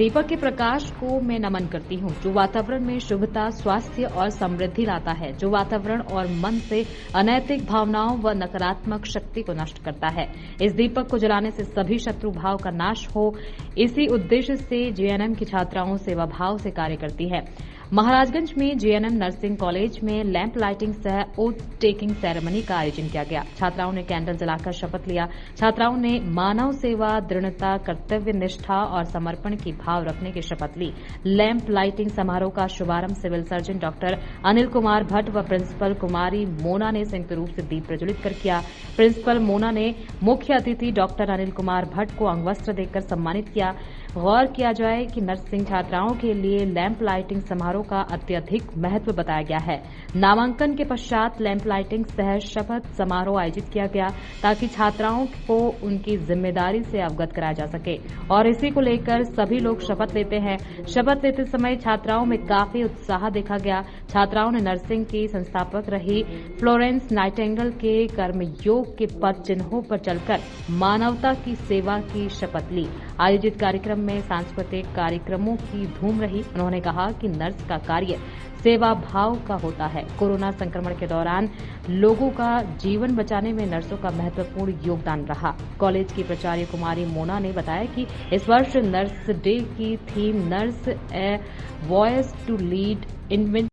दीपक के प्रकाश को मैं नमन करती हूँ, जो वातावरण में शुभता, स्वास्थ्य और समृद्धि लाता है, जो वातावरण और मन से अनैतिक भावनाओं व नकारात्मक शक्ति को नष्ट करता है। इस दीपक को जलाने से सभी शत्रु भाव का नाश हो, इसी उद्देश्य से जेएनएम की छात्राओं सेवा भाव से कार्य करती है। महाराजगंज में जेएनएम नर्सिंग कॉलेज में लैंप लाइटिंग सह ओथ टेकिंग सेरेमनी का आयोजन किया गया। छात्राओं ने कैंडल जलाकर शपथ लिया। छात्राओं ने मानव सेवा, दृढ़ता, कर्तव्य निष्ठा और समर्पण की भाव रखने की शपथ ली। लैंप लाइटिंग समारोह का शुभारंभ civil surgeon doctor Anil Kumar Bhatt व प्रिंसिपल कुमारी मोना ने संयुक्त रूप से दीप प्रज्वलित कर किया। प्रिंसिपल मोना ने मुख्य अतिथि डॉक्टर अनिल कुमार भट्ट को अंगवस्त्र देकर सम्मानित किया। गौर किया जाए कि नर्सिंग छात्राओं के लिए लैंप लाइटिंग समारोह का अत्यधिक महत्व बताया गया है। नामांकन के पश्चात लैंप लाइटिंग सह शपथ समारोह आयोजित किया गया ताकि छात्राओं को उनकी जिम्मेदारी से अवगत कराया जा सके और इसी को लेकर सभी लोग शपथ लेते हैं। शपथ लेते समय छात्राओं में काफी उत्साह देखा गया। छात्राओं ने नर्सिंग की संस्थापक रही फ्लोरेंस नाइटिंगेल के कर्मयोग के पद चिन्हों पर चलकर मानवता की सेवा की शपथ ली। आयोजित कार्यक्रम में सांस्कृतिक कार्यक्रमों की धूम रही। उन्होंने कहा कि नर्स का कार्य सेवा भाव का होता है। कोरोना संक्रमण के दौरान लोगों का जीवन बचाने में नर्सों का महत्वपूर्ण योगदान रहा। कॉलेज की प्राचार्य कुमारी मोना ने बताया कि इस वर्ष नर्स डे की theme nurse a voice to lead invent.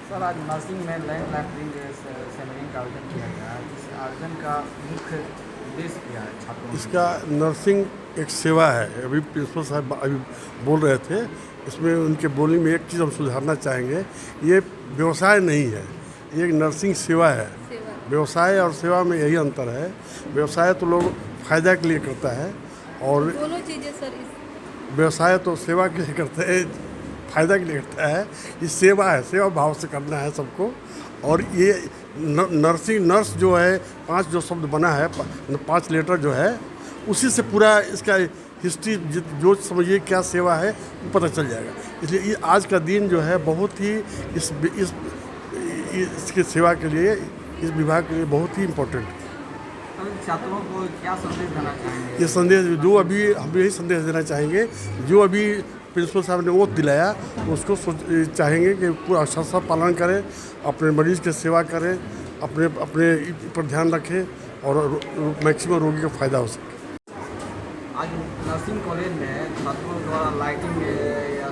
सर, आज नर्सिंग में लैंप लाइटिंग सेरेमनी का आयोजन किया गया है। इस आयोजन का मुख्य उद्देश्य क्या है छात्रों? इसका नर्सिंग एक सेवा है। अभी प्रिंसिपल साहब अभी बोल रहे थे, इसमें उनके बोलने में एक चीज़ हम सुधारना चाहेंगे। ये व्यवसाय नहीं है, ये एक नर्सिंग सेवा है। व्यवसाय और सेवा में यही अंतर है। व्यवसाय तो लोग फायदा के लिए करता है और दोनों चीज़ें सर व्यवसाय तो सेवा के लिए करते हैं, फायदा के लिए करता है। ये सेवा है, सेवा भाव से करना है सबको। और ये नर्सिंग नर्स जो है, 5 जो शब्द बना है, 5 लेटर जो है, उसी से पूरा इसका हिस्ट्री जो समझिए क्या सेवा है वो पता चल जाएगा। इसलिए ये आज का दिन जो है बहुत ही इसके सेवा के लिए, इस विभाग के लिए बहुत ही इम्पोर्टेंट है। छात्रों को क्या संदेश देना चाहेंगे? ये संदेश जो अभी हम यही संदेश देना चाहेंगे, जो अभी प्रिंसिपल साहब ने ओथ दिलाया, उसको चाहेंगे कि पूरा अच्छा पालन करें, अपने मरीज की सेवा करें, अपने पर ध्यान रखें और मैक्सिमम रोगी का फ़ायदा हो सके। आज नर्सिंग कॉलेज में छात्रों द्वारा लाइटिंग या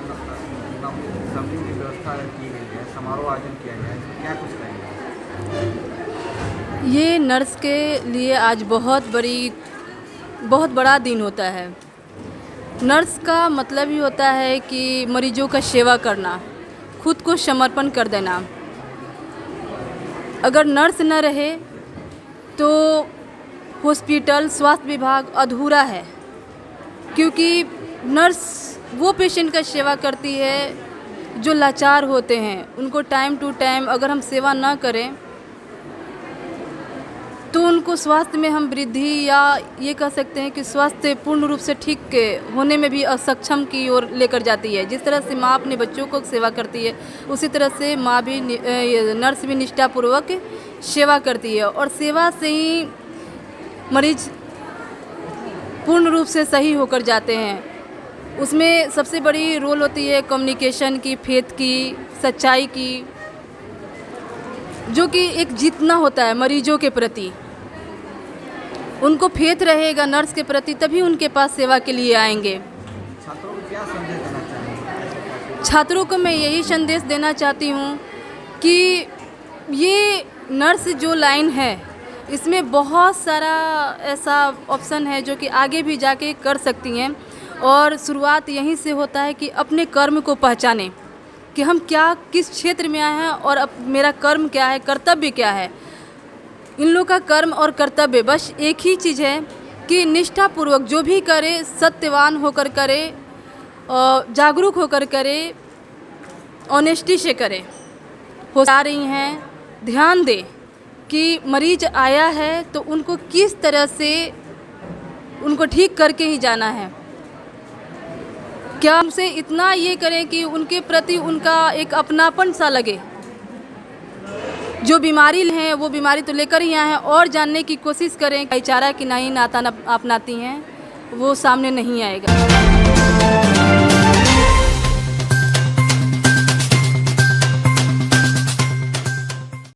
समथिंग की व्यवस्था की गई है, समारोह आयोजन किया गया है, क्या कुछ कहेंगे? ये नर्स के लिए आज बहुत बड़ा दिन होता है। नर्स का मतलब ही होता है कि मरीजों का सेवा करना, खुद को समर्पण कर देना। अगर नर्स न रहे तो हॉस्पिटल, स्वास्थ्य विभाग अधूरा है, क्योंकि नर्स वो पेशेंट का सेवा करती है जो लाचार होते हैं। उनको टाइम टू टाइम अगर हम सेवा ना करें तो उनको स्वास्थ्य में हम वृद्धि या ये कह सकते हैं कि स्वास्थ्य पूर्ण रूप से ठीक के होने में भी असक्षम की ओर लेकर जाती है। जिस तरह से माँ अपने बच्चों को सेवा करती है, उसी तरह से माँ भी नर्स भी निष्ठापूर्वक सेवा करती है और सेवा से ही मरीज पूर्ण रूप से सही होकर जाते हैं। उसमें सबसे बड़ी रोल होती है कम्युनिकेशन की, फेथ की, सच्चाई की, जो कि एक जीतना होता है मरीजों के प्रति। उनको फेथ रहेगा नर्स के प्रति, तभी उनके पास सेवा के लिए आएंगे। छात्रों को क्या संदेश देना चाहेंगे? छात्रों को मैं यही संदेश देना चाहती हूँ कि ये नर्स जो लाइन है, इसमें बहुत सारा ऐसा ऑप्शन है जो कि आगे भी जाके कर सकती हैं। और शुरुआत यहीं से होता है कि अपने कर्म को पहचानें कि हम किस क्षेत्र में आए हैं और अब मेरा कर्म क्या है, कर्तव्य क्या है। इन लोगों का कर्म और कर्तव्य बस एक ही चीज़ है कि निष्ठापूर्वक जो भी करे सत्यवान होकर करे, जागरूक होकर करे, ऑनेस्टी से करे। हो जा रही हैं, ध्यान दें कि मरीज आया है तो उनको किस तरह से उनको ठीक करके ही जाना है। क्या हमसे इतना ये करें कि उनके प्रति उनका एक अपनापन सा लगे। जो बीमारी हैं वो बीमारी तो लेकर ही आए हैं, और जानने की कोशिश करें। भाईचारा की नहीं नाता अपनाती हैं, वो सामने नहीं आएगा।